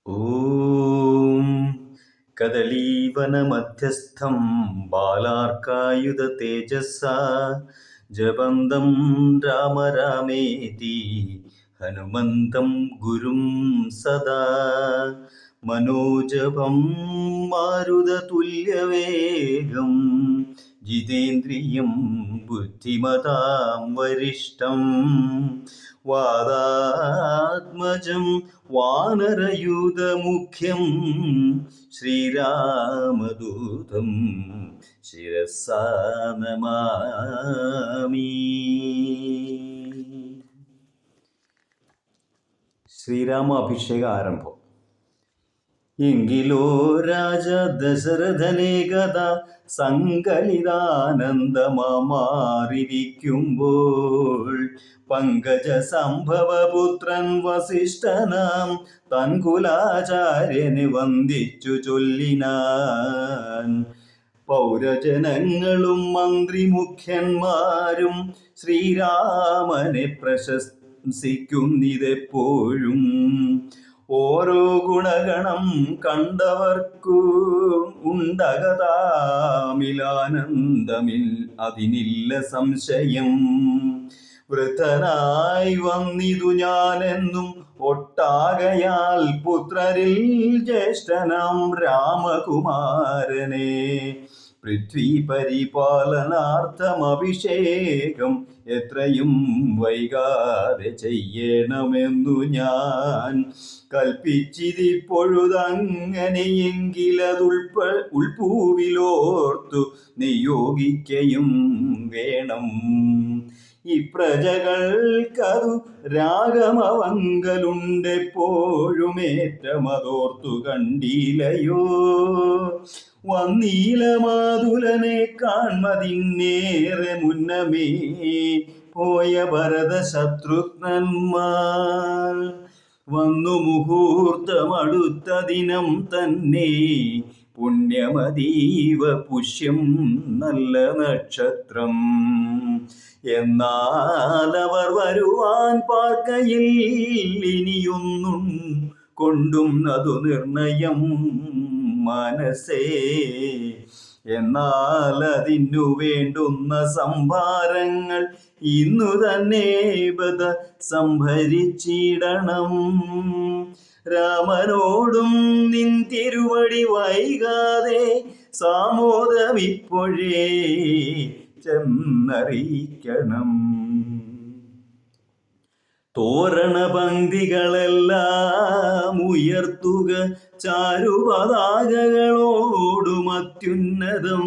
ഓം കദളീവനമധ്യസ്ഥം ബാലാർക്കായുധ തേജസ്സാ ജപന്തം രാമ രാമേതി ഹനുമന്തം ഗുരും സദാ മനോജപം മാരുതതുല്യവേഗം ജിതേന്ദ്രിയം ബുദ്ധിമതാം വരിഷ്ടം വാദാത്മജം വാനരയൂഥമുഖ്യം ശ്രീരാമദൂതം ശിരസാ നമാമി. ശ്രീരാമാഭിഷേക ആരംഭം. എങ്കിലോ രാജ ദശരഥനേകഥ സങ്കലിതാനന്ദമാറിയിരിക്കുമ്പോൾ പങ്കജ സംഭവപുത്രൻ വസിഷ്ഠനാം തൻകുലാചാര്യനെ വന്ദിച്ചു ചൊല്ലിനാൻ. പൗരജനങ്ങളും മന്ത്രിമുഖ്യന്മാരും ശ്രീരാമനെ പ്രശംസിക്കുന്നിതെപ്പോഴും. ഓരോ ഗുണഗണം കണ്ടവർക്കു ഉണ്ടകതാമിലാനന്ദമിൽ അതിനില്ല സംശയം. വൃദ്ധനായി വന്നിതു ഞാനെന്നും ഒട്ടാകയാൽ പുത്രരിൽ ജ്യേഷ്ഠനാം രാമകുമാരനെ പൃഥ്വി പരിപാലനാർത്ഥം അഭിഷേകം എത്രയും വൈകാതെ ചെയ്യണമെന്നു ഞാൻ ഉൾപ്പൂവിലോർത്തു നിയോഗിക്കയും വേണം. ഈ പ്രജകൾക്കതു രാഗമവങ്കലുണ്ടെപ്പോഴുമേറ്റമതോർത്തു കണ്ടിലയോ. വന്നീല മാതുലനെ കാൺമതിന്നേറെ മുന്നമേ പോയ ഭരത ശത്രുഘ്നന്മാർ. വന്നു മുഹൂർത്തമടുത്ത ദിനം തന്നെ പുണ്യമതീവ പുഷ്യം നല്ല നക്ഷത്രം. എന്നാലവർ വരുവാൻ പാർക്കയിൽ ഇനിയൊന്നും കൊണ്ടും അതു നിർണയം മനസ്സേ. എന്നാൽ അതിനു വേണ്ടുന്ന സംഭാരങ്ങൾ ഇന്നു തന്നെ ബദ സംഭരിച്ചിടണം. രാമനോടും നിൻ തിരുവടി വൈകാതെ സാമോദമിപ്പോഴേ ചെന്നറിയിക്കണം. തോരണപംക്തികളെല്ലാം ഉയർത്തുക ചാരുപതാകകളോടും അത്യുന്നതം.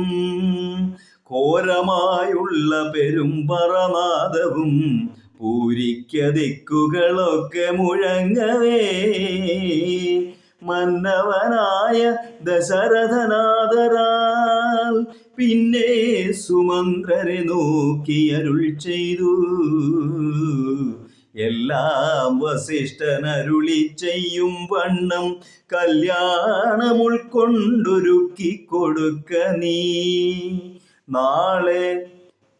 ഘോരമായുള്ള പെരുമ്പറനാദവും പൂരിക്ക ദിക്കുകളൊക്കെ മുഴങ്ങവേ മന്നവനായ ദശരഥനാദരാൽ പിന്നെ സുമന്ത്രരെ നോക്കി അരുൾ ചെയ്തു. എല്ലാം വസിഷ്ഠനരുളി ചെയ്യും വണ്ണം കല്യാണം ഉൾക്കൊണ്ടൊരുക്കി കൊടുക്ക നീ. നാളെ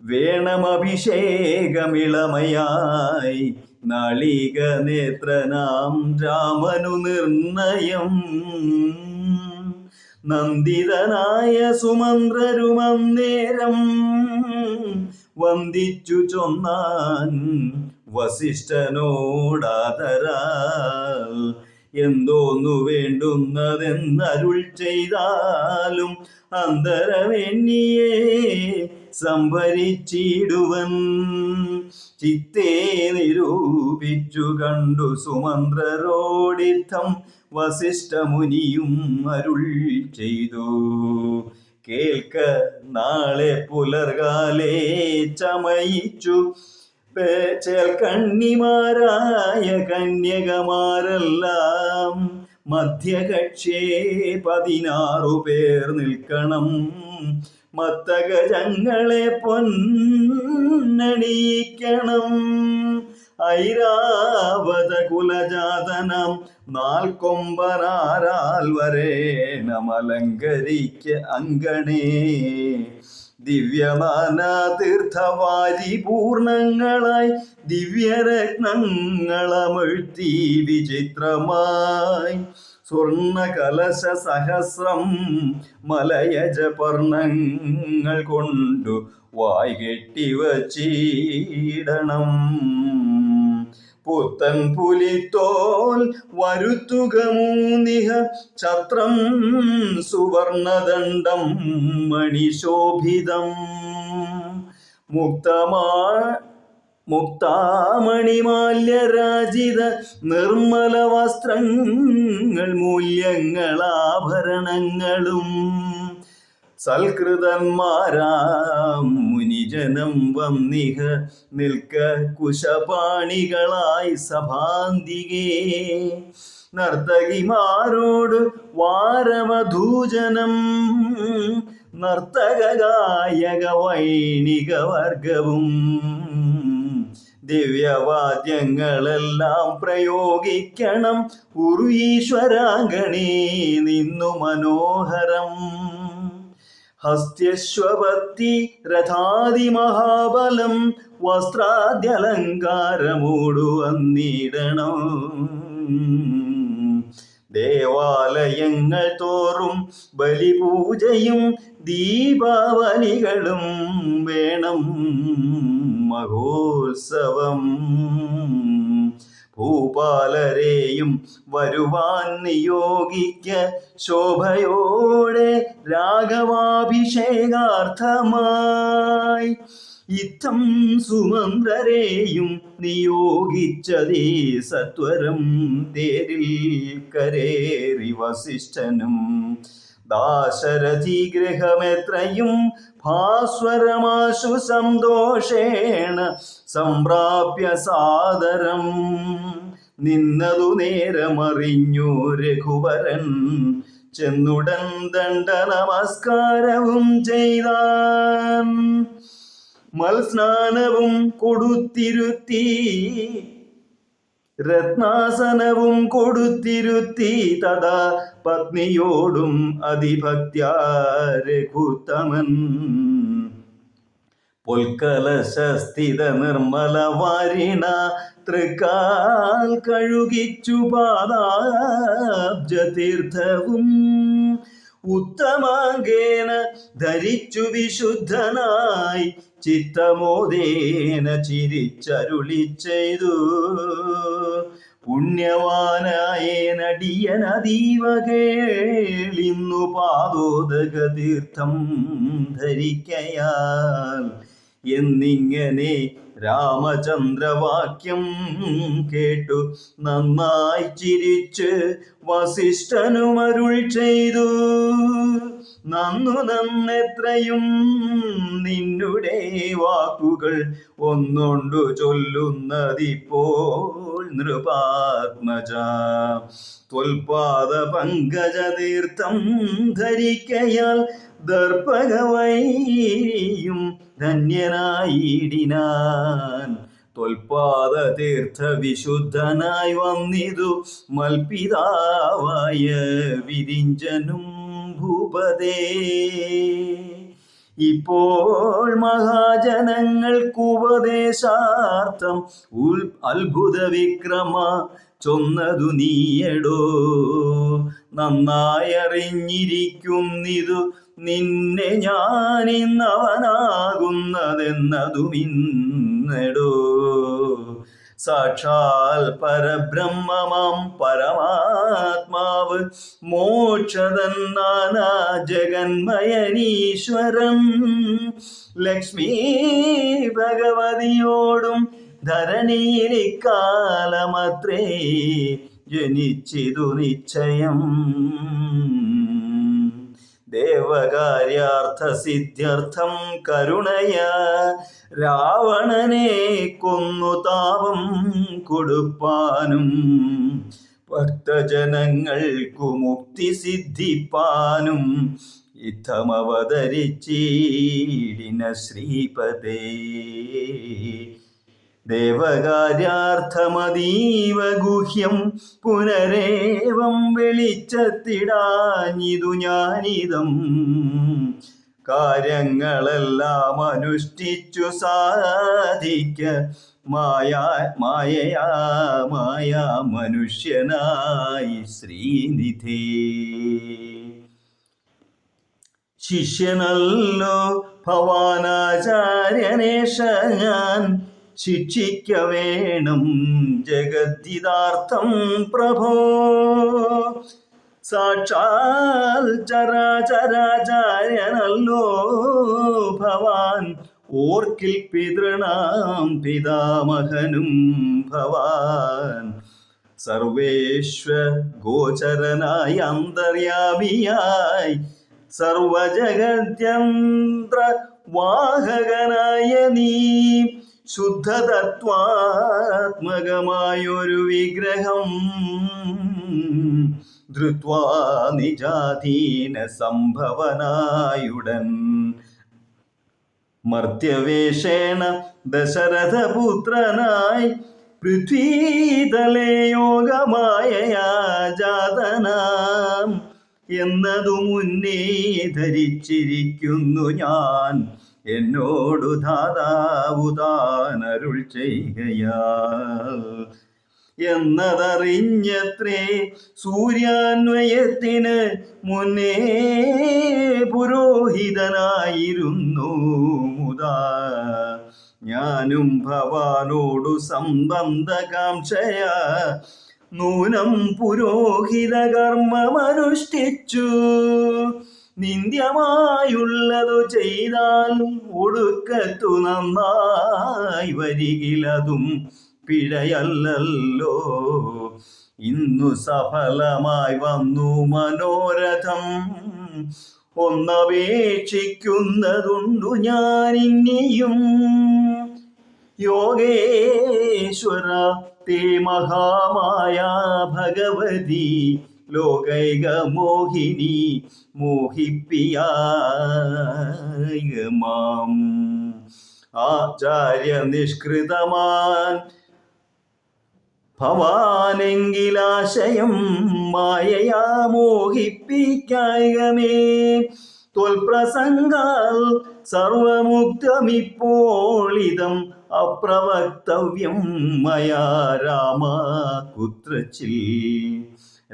വേണമഭിഷേകമിളമയായി നാളിക നേത്രനാം രാമനു നിർണയം. നന്ദിതനായ സുമന്ത്രരുമന്നേരം വന്ദിച്ചു ചൊന്നാൻ വസിഷ്ഠനോടാദരാൽ. എന്തോന്നു വേണ്ടുന്നതെന്നരുൾ ചെയ്താലും അന്തരമെന്നിയെ സംഭരിച്ചിടുവൻ. ചിത്തേ നിരൂപിച്ചു കണ്ടു സുമന്ത്രരോടിത്തം വസിഷ്ഠമുനിയും അരുൾ ചെയ്തു. കേൾക്ക, നാളെ പുലർകാലേ ചമയിച്ചു ചേൽക്കണ്ണിമാരായ കന്യകമാരെല്ലാം മധ്യകക്ഷേ 16 പേർ നിൽക്കണം. മത്തഗജങ്ങളെ പൊന്നണിയിക്കണം. ഐരാവത കുലജാതനം 4 കൊമ്പനാരാൽ വരേണമലങ്കരിക്ക അങ്കണേ. ദിവ്യമാനാതീർത്ഥവാരി പൂർണ്ണങ്ങളായി ദിവ്യരത്നങ്ങളമഴ്ത്തി വിചിത്രമായി സ്വർണ്ണ കലശ സഹസ്രം മലയജ പർണങ്ങൾ കൊണ്ടു വായ് കെട്ടിവച്ചിടണം. പുത്തൻ പുലിത്തോൽ വരുത്തുക മൂന്നിഹ ഛത്രം സുവർണദണ്ഡം മണിശോഭിതം. മുക്താമണിമാല്യരാജിത നിർമ്മല വസ്ത്രങ്ങൾ മൂല്യങ്ങളാഭരണങ്ങളും സൽകൃതന്മാരാം മുനിജനം വന്നിഹ നിൽക്ക കുശപാണികളായി സഭാന്തികേ. നർത്തകിമാരോട് വാരവധൂജനം നർത്തക ഗായക വൈണിക വർഗവും ദിവ്യവാദ്യങ്ങളെല്ലാം പ്രയോഗിക്കണം ഉറുയീശ്വരാങ്കണേ നിന്നു മനോഹരം. ഹസ്ത്യശ്വപത്തി രഥാതി മഹാബലം വസ്ത്രാദ്യലങ്കാരമോടു വന്നിടണം. ദേവാലയങ്ങൾ തോറും ബലിപൂജയും ദീപാവലികളും വേണം മഹോത്സവം. ഭൂപാലരെയും വരുവാൻ നിയോഗിക്ക ശോഭയോടെ രാഘവാഭിഷേകാർത്ഥമായി. ഇത്തം സുമന്ത്രരെയും നിയോഗിച്ചതേ സത്വരം തേരിൽ കരേറി വസിഷ്ഠനും. ദാശരഥി ഗൃഹമെത്രയും ഭാസ്വരമാശു സന്തോഷേണ സംപ്രാപ്യ സാദരം. നിന്നതു നേരമറിഞ്ഞു രഘുവരൻ ചെന്നുടൻ ദണ്ഡ നമസ്കാരവും ചെയ്താൻ. മൽസ്നാനവും കൊടുത്തിരുത്തി രത്നാസനവും കൊടുത്തിരുത്തി തഥാ പത്നിയോടും അതിഭക്ത്യാ രഘുത്തമൻ. പൊൽക്കലശസ്ഥിത നിർമ്മല വാരിണ തൃക്കാൽ കഴുകിച്ചു പാദാബ്ജതീർത്ഥവും ഉത്തമാംഗേന ധരിച്ചു വിശുദ്ധനായി ചിത്തമോദേന ചിരിച്ചരുളി ചെയ്തു. പുണ്യവാനായേനടിയനതീവ കേളിന്നു പാദോദക തീർത്ഥം ധരിക്കയാൽ എന്നിങ്ങനെ രാമചന്ദ്രവാക്യം കേട്ടു നന്നായി ചിരിച്ച് വസിഷ്ഠനുമരുൾ ചെയ്തു. നന്നു നന്നെത്രയും നിന്നുടെ വാക്കുകൾ ഒന്നൊണ്ടു ചൊല്ലുന്നതിപ്പോൾ നൃപാത്മജ. ത്വൽപാദ പങ്കജതീർത്ഥം ധരിക്കയാൽ ദർപ്പകവൈയും ധന്യനായിടിനാൻ. ത്വൽപാദ തീർത്ഥ വിശുദ്ധനായി വന്നിതു മൽപിതാവായ വിരിഞ്ചനും ഭൂപതേ. ഇപ്പോൾ മഹാജനങ്ങൾക്കുപദേശാർത്ഥം അത്ഭുത വിക്രമ ചൊന്നതു നീയടോ. നന്നായറിഞ്ഞിരിക്കുന്നിതു നിന്നെ ഞാനിന്നവനാകുന്നതെന്നതുമിന്നടോ. സാക്ഷാൽ പരബ്രഹ്മമാം പരമാത്മാവ് മോക്ഷതന്നാനാ ജഗന്മയനീശ്വരൻ ലക്ഷ്മി ഭഗവതിയോടും ധരണിയിലിക്കാലമത്രേ ജനിച്ചിതു നിശ്ചയം. ദേവകാര്യാർത്ഥ സിദ്ധ്യർത്ഥം കരുണയാ രാവണനെ കൊന്നു താപം കൊടുപ്പാനും ഭക്തജനങ്ങൾക്കു മുക്തി സിദ്ധിപ്പാനും ഇത്തമവതരിച്ചീടിന ശ്രീപദേ. ദേവകാര്യാർത്ഥമതീവ ഗുഹ്യം പുനരേവം വെളിച്ചത്തിടാഞ്ഞിതു ഞാനിതം. കാര്യങ്ങളെല്ലാം അനുഷ്ഠിച്ചു സാധിക്ക മായ മനുഷ്യനായി ശ്രീനിധേ. ശിഷ്യനല്ലോ ഭവാനാചാര്യനേഷ ഞാൻ, ശിക്ഷിക്ക വേണം ജഗദ്ദിതാർത്ഥം പ്രഭോ. സാക്ഷാൽ ചരാചരാചാര്യനല്ലോ ഭവാൻ, ഓർക്കിൽ പിതൃണാം പിതാമഹനും ഭവാൻ. സർവേശ്വ ഗോചരനായി അന്തര്യാമിയായി, സർവജഗദ്യന്ത്ര വാഹകനായ നീ, ശുദ്ധതത്വാത്മകമായൊരു വിഗ്രഹം ധൃത്വാ നിജാധീന സംഭവനായുടൻ. മർത്യവേഷേണ ദശരഥപുത്രനായി, പൃഥ്വീതലേ യോഗമായയാ ജാതനാം എന്നതു മുന്നേ ധരിച്ചിരിക്കുന്നു ഞാൻ, എന്നോടു ധാതാവു താൻ അരുൾ ചെയ്കയാൽ. എന്നതറിഞ്ഞത്രേ സൂര്യാന്വയത്തിന് മുന്നേ പുരോഹിതനായിരുന്നു മുതാ. ഞാനും ഭവാനോടു സംബന്ധകാംക്ഷയ നൂനം പുരോഹിത കർമ്മമനുഷ്ഠിച്ചു. നിന്ദ്യമായുള്ളതു ചെയ്താൽ ഒടുക്കത്തു നന്നായി വരികിലതും പിഴയല്ലോ. ഇന്നു സഫലമായി വന്നു മനോരഥം, ഒന്നപേക്ഷിക്കുന്നതുണ്ടു ഞാനിനിയും. യോഗേശ്വര തേ മഹാമായ ഭഗവതി, ലോകൈക മോഹിനി മോഹിപ്പിയായ മാം. ആചാര്യ നിഷ്കൃതമാൻ ഭവാനെങ്കിലാശയം മായയാ മോഹിപ്പിക്കായമേ. ത്വൽപ്രസംഗാൽ സർവമുക്തമിപ്പോളിതം അപ്രവക്തവ്യം മയാ രാമ കുത്രച്ചിൽ.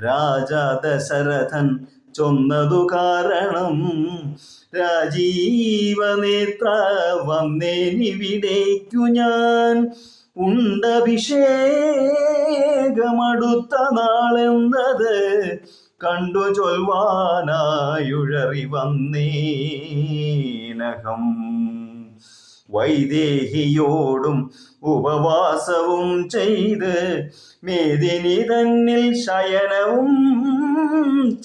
രാജാ ദശരഥൻ ചൊന്നതു കാരണം, രാജീവനേത്ര വന്നേനിവിടേക്കു ഞാൻ. ഉണ്ടഭിഷേകമടുത്ത നാളെന്നത് കണ്ടു ചൊൽവാനായുഴറി വന്നേനകം. വൈദേഹിയോടും ഉപവാസവും ചെയ്ത്, മേദിനി തന്നിൽ ശയനവും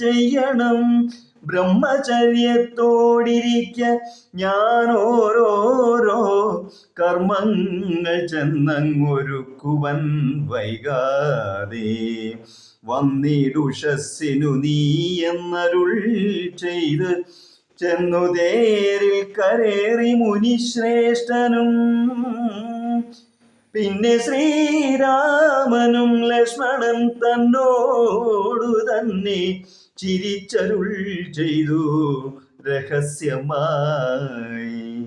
ചെയ്യണം. ബ്രഹ്മചര്യത്തോടിരിക്ക ഞാൻ ഓരോരോ കർമ്മങ്ങൾ ചെന്നങ്ങൊരുക്കുവൻ വൈകാതെ. വന്നിടുഷസ്സിനു നീ എന്നരുൾ ചെയ്ത്, ചെന്നു തേരിൽ കരേറി മുനിശ്രേഷ്ഠനും. പിന്നെ ശ്രീരാമനും ലക്ഷ്മണൻ തന്നോടു തന്നെ ചിരിച്ചരുൾ ചെയ്തു രഹസ്യമായി.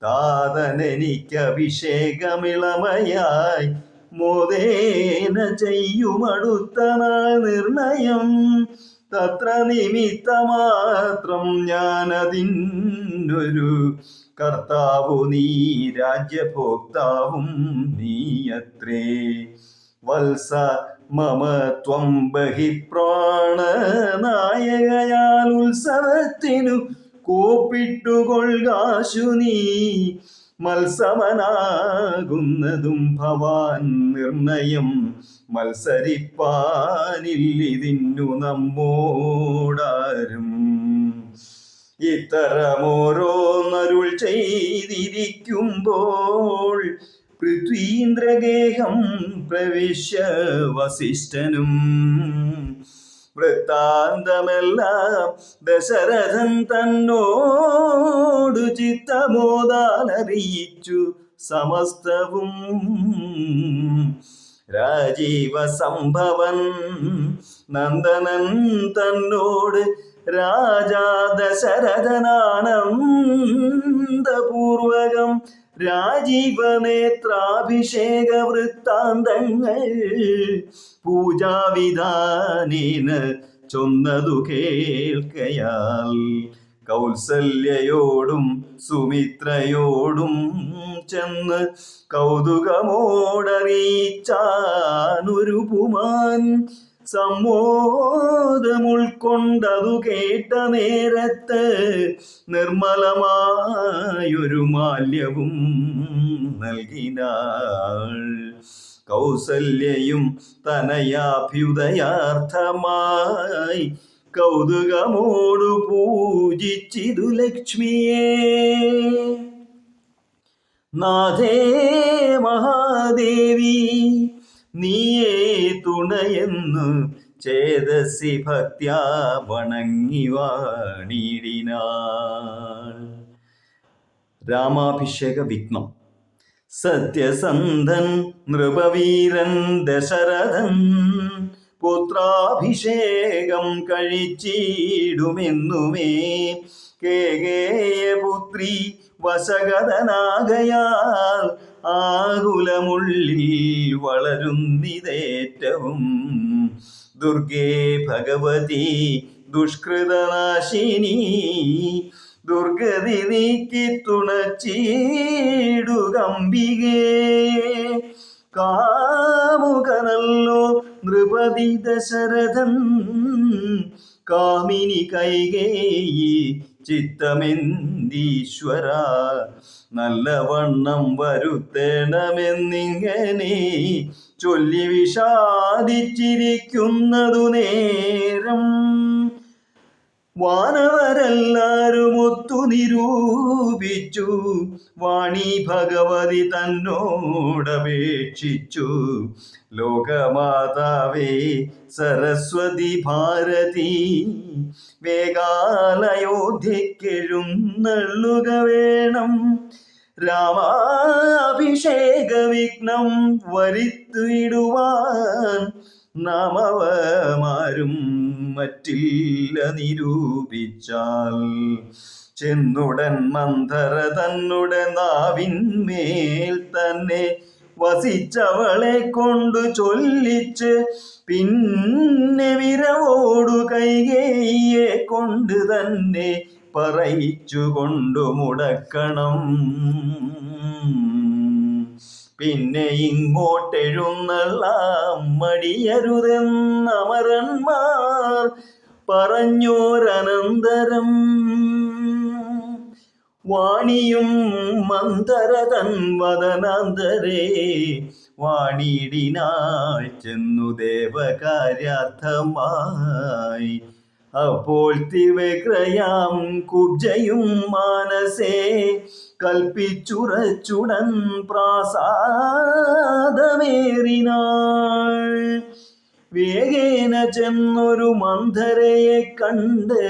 താതനെനിക്ക് അഭിഷേകമിളമയായി മോദേന ചെയ്യുമടുത്ത നാൾ നിർണയം. തത്ര നിമിത്തമാത്രം ഞാനതിനൊരു കർത്താവു നീ, രാജ്യഭോക്താവും നീയത്രേ. വത്സ മമ ത്വം ബഹിപ്രാണനായകയാൽ ഉത്സവത്തിനു കോപ്പിട്ടുകൊള്ളുകാശു നീ. മത്സവനാകുന്നതും ഭവാൻ നിർണയം, മത്സരിപ്പാനില്ലിതിന്നു നമ്മോടാരും. ഇത്തരമോരോന്നരുൾ ചെയ്തിരിക്കുമ്പോൾ, പൃഥ്വീന്ദ്രഗേഹം പ്രവിശ്യ വസിഷ്ഠനും. വൃത്താന്തമെല്ലാം ദശരഥൻ തന്നോടു ചിത്തമോദാലറിയിച്ചു സമസ്തവും. രാജീവ സംഭവൻ നന്ദനൻ തന്നോട് രാജാ ദശരഥനാനന്ദപൂർവകം രാജീവനേത്രാഭിഷേക വൃത്താന്തങ്ങൾ പൂജാവിധാനേന ചൊന്നതു കേൾക്കയാൽ കൗസല്യയോടും സുമിത്രയോടും ചെന്ന് കൗതുകമോടറിയിച്ചാനൊരു പുമാൻ. സമ്മോദമുൾക്കൊണ്ടതു കേട്ട നേരത്ത് നിർമ്മലമായൊരു മാല്യവും നൽകിനാൾ. കൗസല്യയും തനയാഭ്യുദയാർത്ഥമായി കൗതുകമോടു പൂജിച്ചിതു ലക്ഷ്മിയെ. നാഥേ മഹാദേവി നീയേ തുണയെന്നു ചേതസി ഭക്ത്യാ വണങ്ങി വാണിടിനാൾ. രാമാഭിഷേക വിഘ്നം. സത്യസന്ധൻ നൃപവീരൻ ദശരഥൻ പുത്രാഭിഷേകം കഴിച്ചിടുമെന്നുമേ കേകേയപുത്രി വശഗതനാകയാൽ ആകുലമുള്ളിൽ വളരുന്നിതേറ്റവും. ദുർഗേ ഭഗവതി ദുഷ്കൃതനാശിനി ദുർഗതി നീക്കി തുണച്ചിടുകമ്പികേ. കാമുകനല്ലോ നൃപതി ദശരഥൻ കാമിനി കൈകേയി ചിത്തമെന്തീശ്വര നല്ലവണ്ണം വരുത്തേണമെന്നിങ്ങനെ ചൊല്ലി വിഷാദിച്ചിരിക്കുന്നതു നേരം വാനവരെല്ലാരും ഒത്തു നിരൂപിച്ചു വാണി ഭഗവതി തന്നോടപേക്ഷിച്ചു. ലോകമാതാവേ സരസ്വതി ഭാരതി വേഗാലയോധ്യക്കെഴുന്നള്ളുക വേണം. രാമാഭിഷേക വിഘ്നം വരുത്തിയിടുവാൻ നാമവമാരും മറ്റില്ല നിരൂപിച്ചാൽ. ചെന്നുടൻ മന്ധര തന്നുടെ നാവിന്മേൽ തന്നെ വസിച്ചവളെ കൊണ്ടു ചൊല്ലിച്ച് പിന്നെ വിരവോടു കൈകേയിയെ കൊണ്ട് തന്നെ പറയിച്ചു കൊണ്ടു മുടക്കണം. പിന്നെ ഇങ്ങോട്ടെഴുന്നള്ളാം മടിയരുതെന്നമരന്മാർ പറഞ്ഞോരനന്തരം വാണിയും മന്ധര തൻ വദനാന്തരേ വാണിടിനാൾ ചെന്നു ദേവകാര്യാർത്ഥമായി. അപ്പോൾ തിവക്രയാം കുബ്ജയും മാനസേ കൽപ്പിച്ചുറച്ചുടൻ പ്രാസാദമേറിനാൾ. വേഗേന ചെന്നൊരു മന്ധരയെ കണ്ട്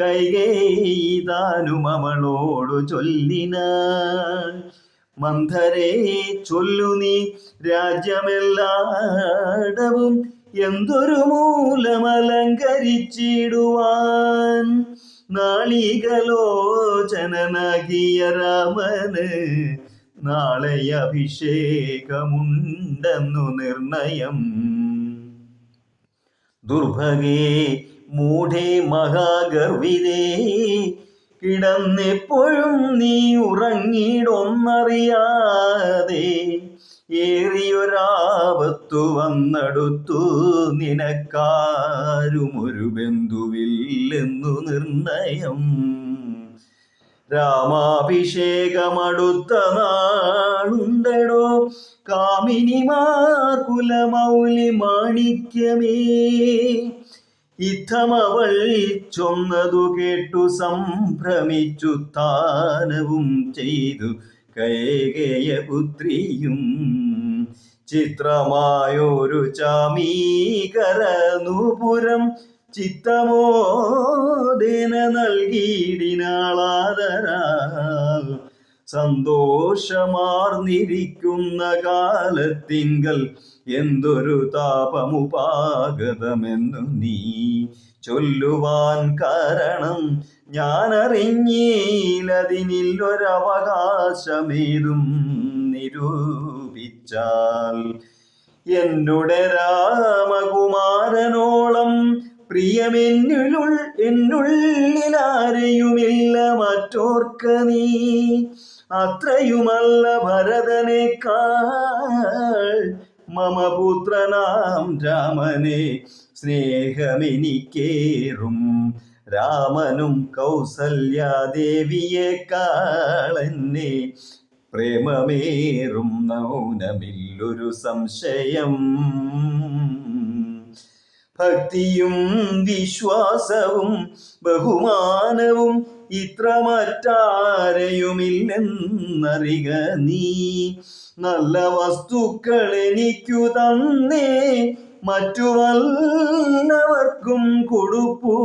കൈകേയി താനും അവളോടു ചൊല്ലിനാൾ. മന്ധരേ ചൊല്ലു നീ രാജ്യമെല്ലാടവും എന്തൊരു മൂലമലങ്കരിച്ചിടുവാൻ നാളികലോചനനാകിയ രാമന് നാളെ അഭിഷേകമുണ്ടെന്നു നിർണയം. ദുർഭഗേ മൂഢേ മഹാഗർവിതേ കിടന്നെപ്പോഴും നീ ഉറങ്ങിടൊന്നറിയാതെ ഏറിയൊരാപത്തു വന്നടുത്തു നിനക്കാരുമൊരു ബന്ധുവില്ലെന്നു നിർണയം. രാമാഭിഷേകമടുത്ത നാളുണ്ടടോ കാമിനിമാർ കുലമൗലി മാണിക്യമേ. ഇത്തമവൾ ചൊന്നതു കേട്ടു സംഭ്രമിച്ചു താനവും ചെയ്തു കൈകേയപുത്രിയും. ചിത്രമായൊരു ചാമീകരനൂപുരം ചിത്തമോദേന നൽകിയിടിനാളാദരാൽ. സന്തോഷമാർന്നിരിക്കുന്ന കാലത്തിങ്കൽ എന്തൊരു താപമുപാഗതമെന്നു നീ ചൊല്ലുവാൻ കാരണം ഞാനറിഞ്ഞീലതിനില്ലൊരവകാശമേതും നിരൂപിച്ചാൽ. എന്നുടെ രാമകുമാരനോളം എന്നുള്ളിലാരെയുമില്ല മറ്റോർക്ക നീ. അത്രയുമല്ല ഭരതനേക്കാൾ മമ പുത്രനാം രാമനെ സ്നേഹമെനിക്കേറും. രാമനും കൗസല്യാദേവിയേക്കാളെന്നെ പ്രേമമേറും മൗനമില്ലൊരു സംശയം. ഭക്തിയും വിശ്വാസവും ബഹുമാനവും ഇത്ര മറ്റാരെയുമില്ലെന്നറിക നീ. നല്ല വസ്തുക്കൾ എനിക്കു തന്നേ മറ്റു വല്ലവർക്കും കൊടുപ്പൂ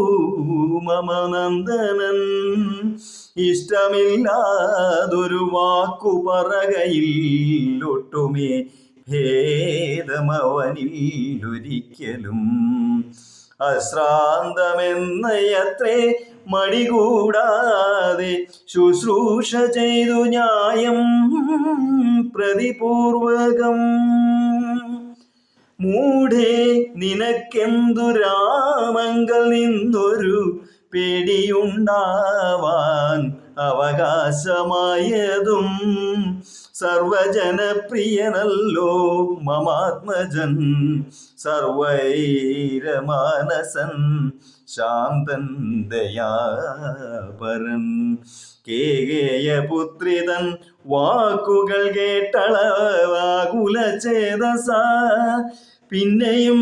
മമ നന്ദനൻ. ഇഷ്ടമില്ലാതൊരു വാക്കു പറകയിൽ ഒട്ടുമേ ഭേദമവനിലൊരിക്കലും. അശ്രാന്തമെന്നയത്രേ മടികൂടാതെ ശുശ്രൂഷ ചെയ്തു ന്യായം പ്രതിപൂർവകം. മൂഢേ നിനക്കെന്തു രാമങ്കൽ നിന്നൊരു പേടിയുണ്ടാവാൻ അവകാശമായതും. സർവജനപ്രിയനല്ലോ മമാത്മജൻ, സർവൈരമാനസൻ, ശാന്തൻ, ദയാപരൻ. കേകേയപുത്രിതൻ വാക്കുകൾ കേട്ടളവാകുലചേതസ പിന്നെയും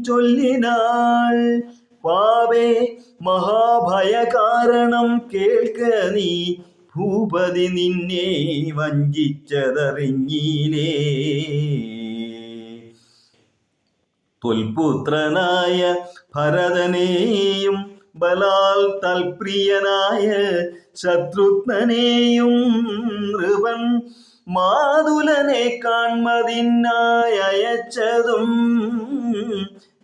ചൊല്ലിനാൾ. പാവേ, മഹാഭയകാരണം കേൾക്ക നീ. ഭൂപതി നിന്നെ വഞ്ചിച്ചതറിഞ്ഞീലേ. തൊൽപുത്രനായ ഭരതനെയും ബലാൽ തൽപ്രിയനായ ശത്രുഘ്നനെയും നൃപൻ മാതുലനെ കാൺമതിനായി അയച്ചതും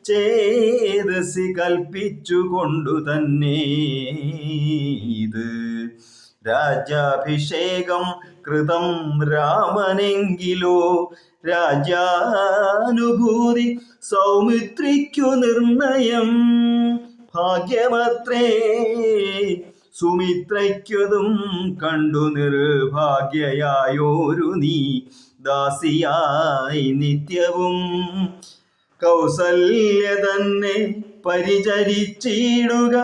ചേതസി കൽപ്പിച്ചുകൊണ്ടു തന്നെ. ഇത് രാജ്യാഭിഷേകം കൃതം രാമനെങ്കിലോ രാജ്യാനുഭൂതി സൗമിത്രിക്കു നിർണയം. ഭാഗ്യമത്രേ സുമിത്രയ്ക്കതും കണ്ടു നിർഭാഗ്യയായോരു നീ ദാസിയായി നിത്യവും. കൗസല്യ തന്നെ പരിചരിച്ചിടുക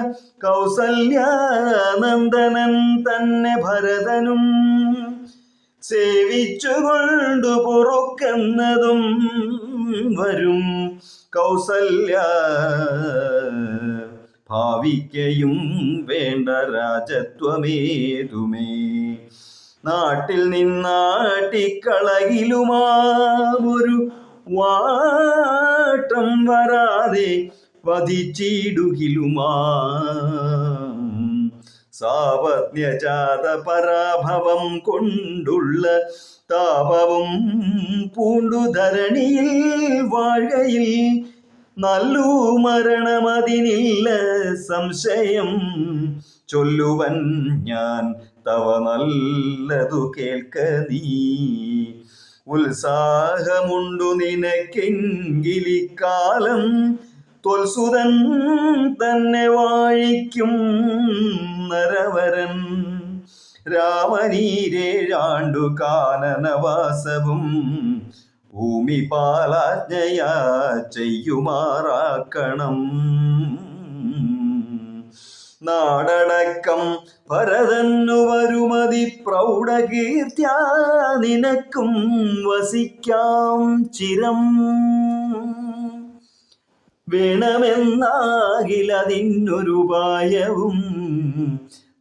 കൗസല്യാനന്ദനൻ തന്നെ ഭരതനും. സേവിച്ചുകൊണ്ടു പൊറുക്കെന്നതും വരും കൗസല്യ ഭാവിക്കയും വേണ്ട രാജത്വമേതുമേ. നാട്ടിൽ നിന്നാട്ടിക്കളകിലുമാവൊരു വാട്ടം വരാതെ വധിച്ചിടുകിലുമാ. സാപത്ന്യജാത പരാഭവം കൊണ്ടുള്ള താപവും പൂണ്ടു ധരണിയിൽ വാഴയിൽ നല്ലു മരണമതിനില്ല സംശയം. ചൊല്ലുവൻ ഞാൻ തവ നല്ലതു കേൾക്ക നീ. ഉത്സാഹമുണ്ടു നിനക്കെങ്കിലിക്കാലം ത്വൽസുതൻ തന്നെ വാഴിക്കും നരവരൻ. രാമനീരേഴാണ്ടു കാനനവാസവും ഭൂമിപാലാജ്ഞയാ ചെയ്യുമാറാക്കണം. നാടടക്കം ഭരതന്നു വരുമതി പ്രൗഢകീർത്തിയാ നിനക്കും വസിക്കാം ചിരം. വേണമെന്നാകിലതിനൊരുപായവും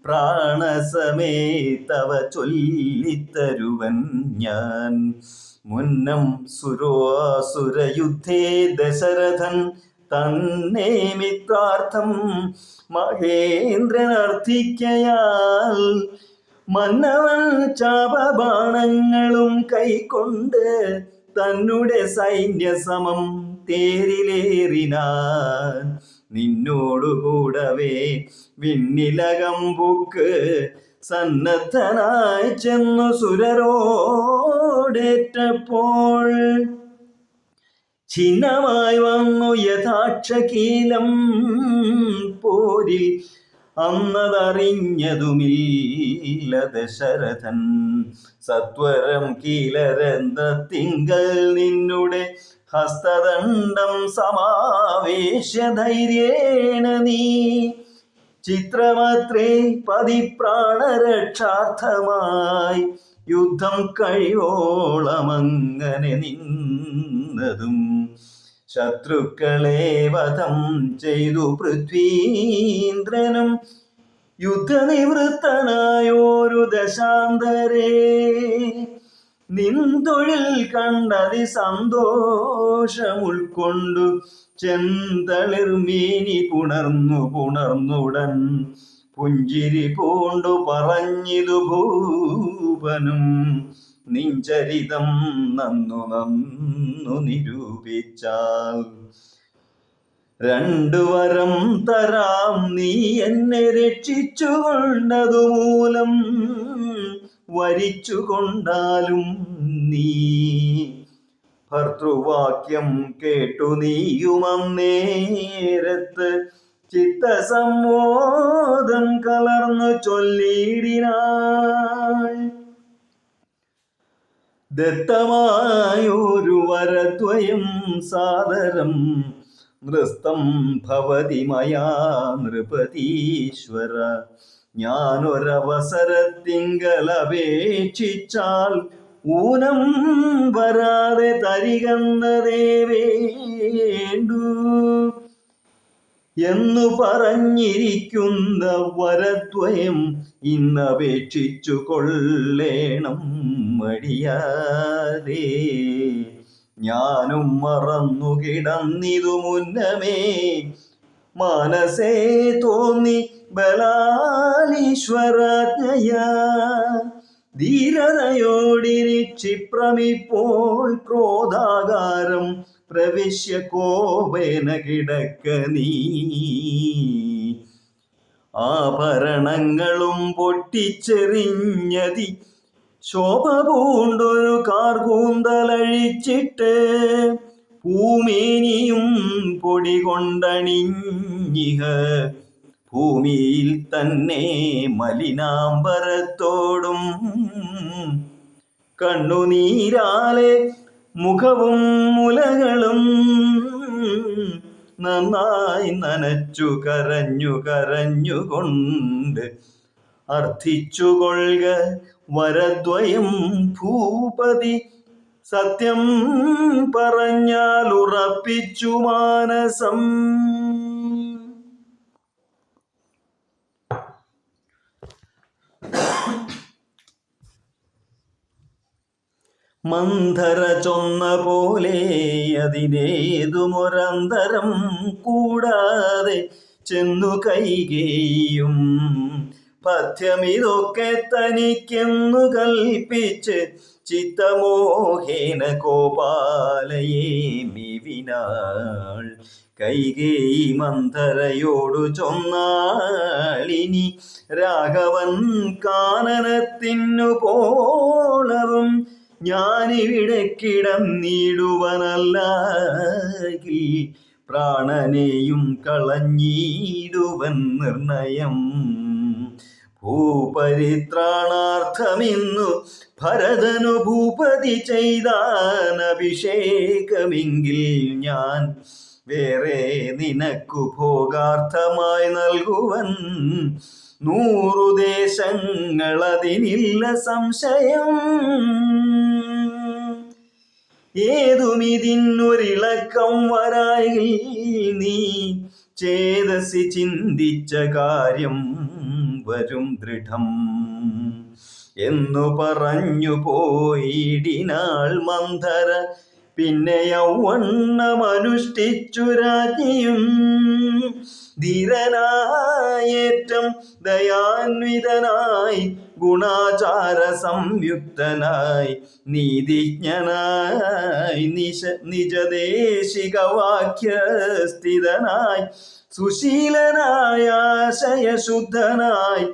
പ്രാണസമേതവ ചൊല്ലിത്തരുവൻ ഞാൻ. മുന്നം സുരയുദ്ധേ ദശരഥൻ തന്നെ മിത്രാർത്ഥം മഹേന്ദ്രനർത്ഥിക്കയാൽ മന്നവൻ ചാപബാണങ്ങളും കൈക്കൊണ്ട് തന്നെ സൈന്യസമം തേരിലേറിനാൻ നിന്നോടുകൂടവേ വിണ്ണിലകമ്പുക്ക് സന്നദ്ധനായി ചെന്നു സുരരോടേറ്റപ്പോൾ ഛിന്നമായി വന്നു യഥാക്ഷകീലം പോരിൽ അന്നതറിഞ്ഞതുമില്ല ദശരഥൻ. സത്വരം കീലരന്ധ്രത്തിങ്കൽ നിന്നുടെ ഹസ്തദണ്ഡം സമാവേശ്യ ധൈര്യേണ നീ ചിത്രമത്രേ പതിപ്രാണരക്ഷാർത്ഥമായി യുദ്ധം കഴിയോളമങ്ങനെ നിന്നതും. ശത്രുക്കളെ വധം ചെയ്തു പൃഥ്വീന്ദ്രനും യുദ്ധനിവൃത്തനായോരു ദശാന്തരേ നിൻതൊഴിൽ കണ്ടതി സന്തോഷമുൾക്കൊണ്ടു ചെന്തളിർമീനി പുണർന്നുടൻ പുഞ്ചിരി പൂണ്ടു പറഞ്ഞിതു ഭൂപനും നിഞ്ചരിതം നന്നു നിരൂപിച്ചാൽ. 2 വരം തരാം നീ എന്നെ രക്ഷിച്ചുകൊണ്ടതുമൂലം വരിച്ചുകൊണ്ടാലും നീ ഭർതൃവാക്യം കേട്ടു നീയുമന്നേരത്ത് ചിത്തസമ്മോദം കലർന്നു ചൊല്ലിയിടിനാൾ. ദത്തമായൊരു വരദ്വയം സാദരം നൃസ്തം ഭവതി മയാ നൃപതീശ്വര. ഞാനൊരവസരത്തിങ്കലപേക്ഷിച്ചാൽ ഊനം വരാതെ തരികന്നതേ വേണ്ടു എന്നു പറഞ്ഞിരിക്കുന്ന വരദ്വയം ഇന്നപേക്ഷിച്ചു കൊള്ളേണം മടിയാതെ. ഞാനും മറന്നു കിടന്നിതു മുന്നമേ മനസ്സേ തോന്നി ബലാലീശ്വരാജ്ഞയാ. ധീരതയോടിരി ക്ഷിപ്രമിപ്പോൾ ക്രോധാകാരം പ്രവിശ്യ കോപേന കിടക്ക നീ. ആഭരണങ്ങളും പൊട്ടിച്ചെറിഞ്ഞതി ശോഭ പൂണ്ടൊരു കാർകൂന്തലഴിച്ചിട്ട് ഭൂമേനിയും പൊടി കൊണ്ടണിഞ്ഞിഹ ഭൂമിയിൽ തന്നെ മലിനാംബരത്തോടും കണ്ണുനീരാലെ മുഖവും മുലകളും നന്നായി നനച്ചു കരഞ്ഞുകൊണ്ട് അർത്ഥിച്ചുകൊള്ളുക വരദ്വയം ഭൂപതി. സത്യം പറഞ്ഞാൽ ഉറപ്പിച്ചു മാനസം. മന്ധര ചൊന്ന പോലെ അതിനേതുമൊരന്തരം കൂടാതെ ചെന്നു കൈകേയും പഥ്യമിതൊക്കെ തനിക്കെന്നു കൽപ്പിച്ച് ചിത്തമോഹേന കോപാലയെ മിവിനാൾ. കൈകേയി മന്ധരയോടു ചൊന്നാളിനി രാഘവൻ കാനനത്തിനു പോളവും ഞാനിവിടെ കിടന്നിടുവനല്ലെങ്കിൽ പ്രാണനെയും കളഞ്ഞിടുവൻ നിർണയം. ഭൂപരിത്രാണാർത്ഥമിന്നു ഭരതനു ഭൂപതി ചെയ്താൻ അഭിഷേകമെങ്കിൽ ഞാൻ വേറെ നിനക്കു ഭോഗാർത്ഥമായി നൽകുവൻ 100 ദേശങ്ങളതിനില്ല സംശയം. ഏതുമിതിനൊരിളക്കം വരായിൽ നീ ചേതസി ചിന്തിച്ച കാര്യം വരും ദൃഢം എന്നു പറഞ്ഞു പോയിടിനാൾ മന്ധര. പിന്നെ യൗവണ്ണമനുഷ്ഠിച്ചു രാജ്ഞിയും ധീരനായേറ്റം ദയാന്വിതനായി ഗുണാചാര സംയുക്തനായി നീതിജ്ഞനായി നിജദേശിക വാക്യസ്ഥിതനായി സുശീലനായ ആശയശുദ്ധനായി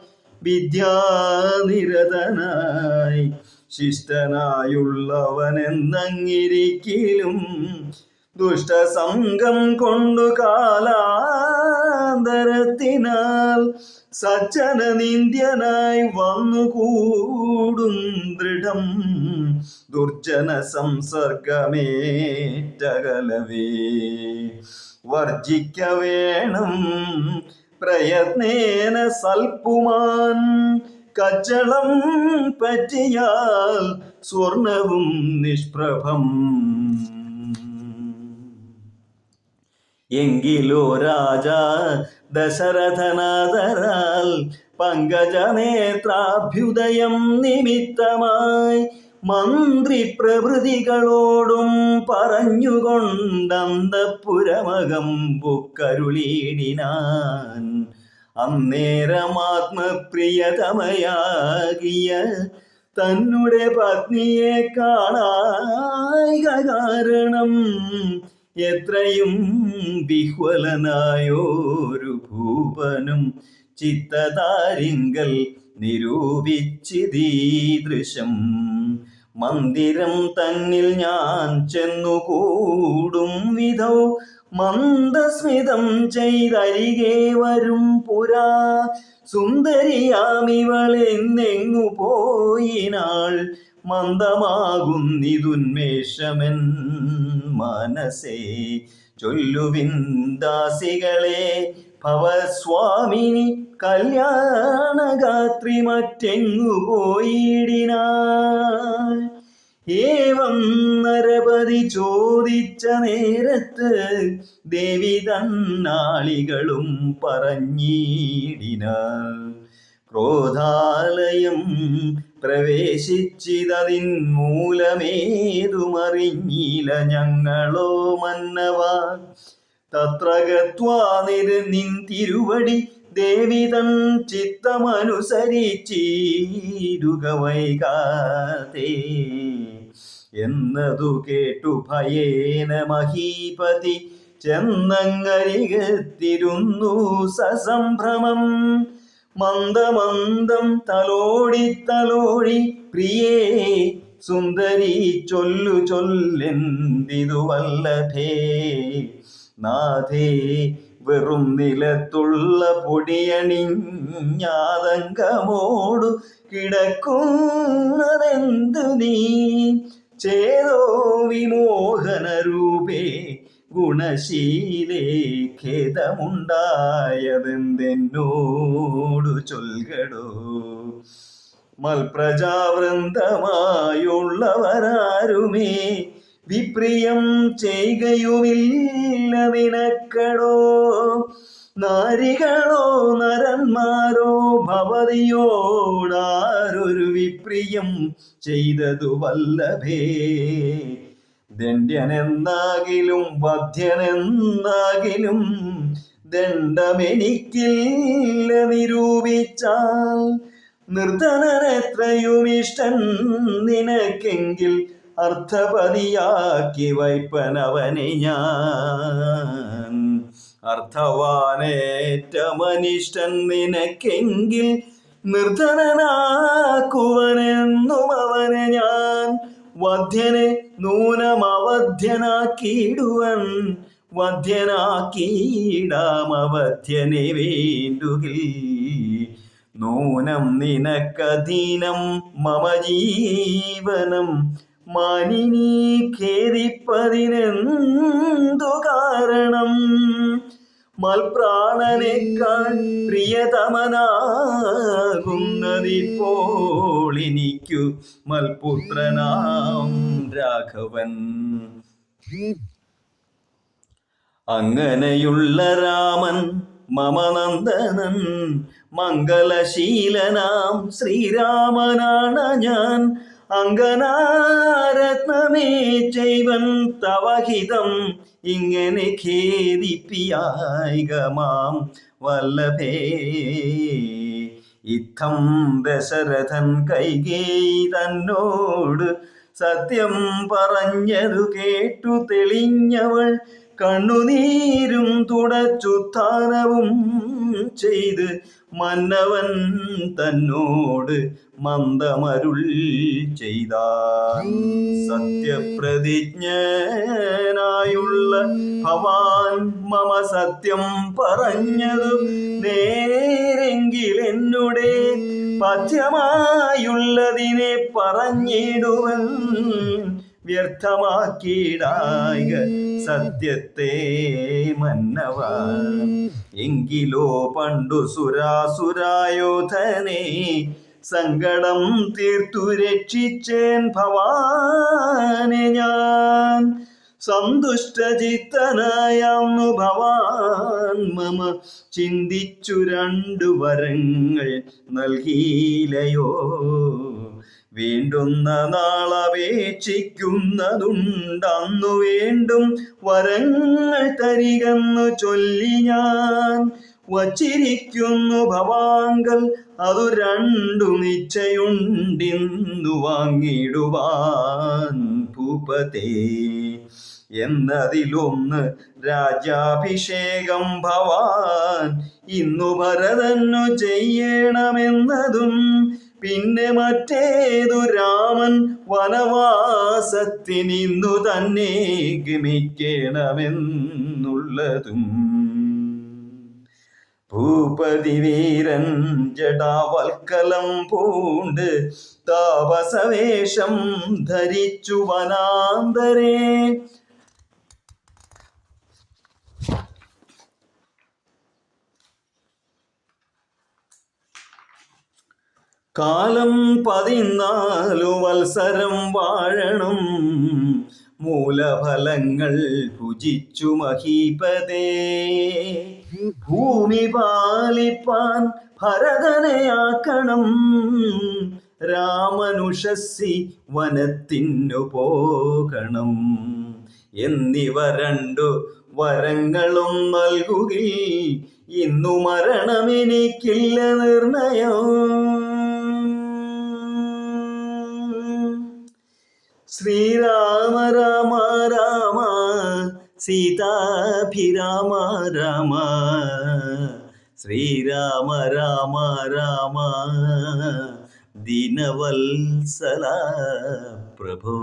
വിദ്യാനിരതനായി ശിഷ്ടനായുള്ളവനെന്നങ്ങിരിക്കിലും ദുഷ്ടസംഗം കൊണ്ടു കാലാന്തരത്തിനാൽ സജ്ജന നിന്ദ്യനായി വന്നുകൂടും ദൃഢം ദുർജന സംസർഗമേറ്റകലവേ വർജിക്ക വേണം പ്രയത്നേന സൽപ്പുമാൻ കച്ചളം പറ്റിയാൽ സ്വർണവും നിഷ്പ്രഭം എങ്കിലോ രാജ ദശരഥനാദരാൽ പങ്കജനേത്രാഭ്യുദയം നിമിത്തമായി മന്ത്രി പ്രഭൃതികളോടും പറഞ്ഞുകൊണ്ടന്തപുരമകം ബുക്കരുളീടിനാൻ അന്നേരമാത്മപ്രിയതമയാകിയ തന്നുടെ പത്നിയെ കാണായ കാരണം എത്രയും വിഹ്വലനായോരു ഭൂപനും ചിത്തതാരിങ്കൽ നിരൂപിച്ചിതീദൃശം മന്ദിരം തന്നിൽ ഞാൻ ചെന്നുകൂടും വിധൗ മന്ദസ്മിതം ചെയ്തരികെ വരും പുരാ സുന്ദരിയാമിവളെന്നെങ്ങു പോയിനാൾ മന്ദമാകുന്നിതുന്മേഷമെൻ മനസ്സേ ചൊല്ലുവിൻ ദാസികളെ ഭവസ്വാമിനി കല്യാണഗാത്രി മറ്റെങ്ങു പോയിടിനാൾ ഏവം നരപതി ചോദിച്ച നേരത്ത് ദേവി തന്നാളികളും പറഞ്ഞിടിനാൾ ക്രോധാലയം പ്രവേശിച്ചിതതിൻ മൂലമേതുമറിഞ്ഞില്ല ഞങ്ങളോ മന്നവ തത്ര ഗത്വാ നിൻ തിരുവടി ദേവി തൻ ചിത്തമനുസരിച്ചിടുക വൈകാതെ എന്നതു കേട്ടു ഭയേന മഹീപതി ചെന്നങ്ങരികത്തിരുന്നു സസംഭ്രമം മന്ദമന്ദം തലോടി പ്രിയേ സുന്ദരി ചൊല്ലെന്തിതു വല്ലഭേ നാഥേ വെറും നിലത്തുള്ള പൊടിയണിഞ്ഞാതങ്കമോടു കിടക്കുന്നതെന്തു നീ ചേതോ വിമോഹനരൂപേ ഗുണശീലേ ഖേദമുണ്ടായതെന്തെന്നോടു ചൊൽകടോ മൽപ്രജാവൃന്ദമായുള്ളവരാരുമേ വിപ്രിയം ചെയ്യുകയുമില്ല നിനക്കടോ നാരികളോ നരന്മാരോ ഭവതിയോടാരൊരു വിപ്രിയം ചെയ്തതു വല്ലഭേ ദണ്ഡ്യനെന്നാകിലും വധ്യനെന്നാകിലും ദണ്ഡമെനിക്കില്ല നിരൂപിച്ചാൽ നിർധനനെത്രയും ഇഷ്ടൻ നിനക്കെങ്കിൽ അർത്ഥപതിയാക്കി വൈപ്പനവനെ ഞാൻ അർത്ഥവാനേറ്റമനിഷ്ടൻ നിനക്കെങ്കിൽ നിർധനനാക്കുവനെന്നും അവനെ ഞാൻ വധ്യനെ നൂനമവധ്യനാക്കിയിടുവൻ വധ്യനാക്കിയിടാമവധ്യനെ വേണ്ടുകിൽ നൂനം നിനക്കധീനം മമ ജീവനം മാനിനി ഖേദിപ്പതിനെന്തു കാരണം മൽപ്രാണനേക്കാൾ പ്രിയതമനാകുന്നതിപ്പോൾ എനിക്കു മൽപുത്രനാം രാഘവൻ അങ്ങനെയുള്ള രാമൻ മമനന്ദനൻ മംഗളശീലനാം ശ്രീരാമനാണ് ഞാൻ അങ്കനാരത്നമേ ചെയ്വൻ തവഹിതം ഇങ്ങനെ ഖേദിപ്പിയായിക മാം വല്ലഭേ ഇത്തം ദശരഥൻ കൈകേയി തന്നോട് സത്യം പറഞ്ഞതു കേട്ടു തെളിഞ്ഞവൾ കണ്ണുനീരും തുടച്ചുത്ഥാനവും ചെയ്ത് മന്നവൻ തന്നോട് മന്ദമരുൾ ചെയ്താൻ. സത്യപ്രതിജ്ഞനായുള്ള ഭവാൻ മമ സത്യം പറഞ്ഞതു നേരെങ്കിൽ എന്നുടെ പഥ്യമായുള്ളതിനെ പറഞ്ഞിടുവൻ. വ്യർത്ഥമാക്കിയിടായ സത്യത്തെ മന്നവ. എങ്കിലോ പണ്ടു സുരാസുരായോധനെ സങ്കടം തീർത്തു രക്ഷിച്ചേൻ ഭവാനെ ഞാൻ. സന്തുഷ്ടചിത്തനായാന്നു ഭവാൻ മമ ചിന്തിച്ചു 2 വരങ്ങൾ നൽകിയിലയോ. വേണ്ടുന്ന നാളപേക്ഷിക്കുന്നതുണ്ടന്നു വേണ്ടും വരങ്ങൾ തരികെന്നു ചൊല്ലി ഞാൻ വച്ചിരിക്കുന്നു ഭവാങ്കൽ. അതു 2 നിശ്ചയുണ്ടിന്നു വാങ്ങിടുവാൻ ഭൂപതേ. എന്നതിലൊന്ന് രാജ്യാഭിഷേകം ഭവാൻ ഇന്നു ഭരതനു ചെയ്യണമെന്നതും പിന്നെ മറ്റേതു രാമൻ വനവാസത്തിനിന്നു തന്നെ ഗമിക്കണമെന്നുള്ളതും. ഭൂപതി വീരൻ ജടാവൽക്കലം പൂണ്ട് താപസവേഷം ധരിച്ചു വനാന്തരേ. കാലം 14 വത്സരം വാഴണം. മൂലഫലങ്ങൾ ഭുജിച്ചു മഹീപതേ. ഭൂമി പാലിപ്പാൻ ഭരതനെയാക്കണം. രാമനുഷസ്സി വനത്തിനു പോകണം. എന്നിവ 2 വരങ്ങളും നൽകുകയിൽ ഇന്നു മരണമെനിക്കില്ല നിർണയം. ശ്രീരാമ രാമ രാമ സീതാഭിരാമ രാമ. ശ്രീരാമ രാമ രാമ ദീനവത്സല പ്രഭോ.